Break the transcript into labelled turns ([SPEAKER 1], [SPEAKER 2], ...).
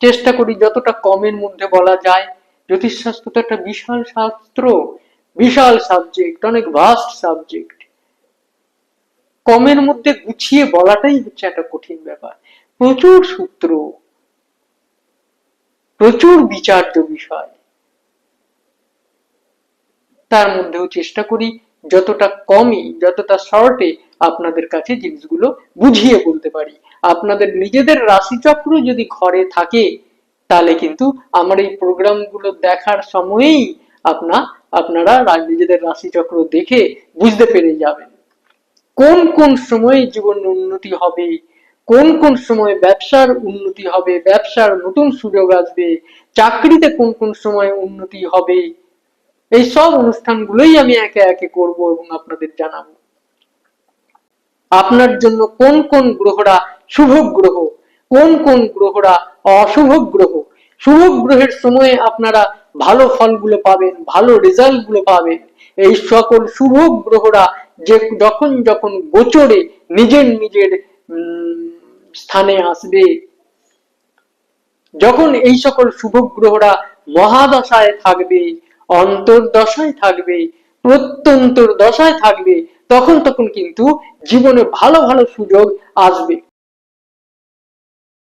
[SPEAKER 1] চেষ্টা করি যতটা কমের মধ্যে বলা যায়। জ্যোতিষশাস্ত্র তো একটা বিশাল শাস্ত্র, বিশাল সাবজেক্ট, অনেক ভাস্ট সাবজেক্ট। কমের মধ্যে গুছিয়ে বলাটাই হচ্ছে একটা কঠিন ব্যাপার। প্রচুর সূত্র, প্রচুর বিচার্য বিষয়, তার মধ্যেও চেষ্টা করি যতটা কমই, যতটা শর্টে আপনাদের কাছে জিনিসগুলো বুঝিয়ে বলতে পারি। আপনাদের নিজেদের রাশিচক্র যদি ঘরে থাকে, তাহলে কিন্তু আমার এই প্রোগ্রামগুলো দেখার সময়েই আপনারা নিজেদের রাশিচক্র দেখে বুঝতে পেরে যাবেন কোন কোন সময়ে জীবন উন্নতি হবে, কোন কোন সময় ব্যবসার উন্নতি হবে, ব্যবসার নতুন সুযোগ আসবে, চাকরিতে কোন কোন সময় উন্নতি হবে। এই সব অনুষ্ঠানগুলোই আমি একে একে করব এবং আপনাদের জানাবো। আপনার জন্য কোন কোন গ্রহরা শুভ গ্রহ, কোন কোন গ্রহরা অশুভ গ্রহ, শুভ গ্রহের সময়ে আপনারা ভালো ফলগুলো পাবেন, ভালো রেজাল্ট গুলো পাবেন। এই সকল শুভ গ্রহরা যে যখন যখন গোচরে নিজের নিজের স্থানে আসবে, যখন এই সকল শুভ গ্রহরা মহাদশায় থাকবে, অন্তর্দশায় থাকবে, প্রত্যন্তর দশায় থাকবে, তখন তখন কিন্তু জীবনে ভালো ভালো সুযোগ আসবে।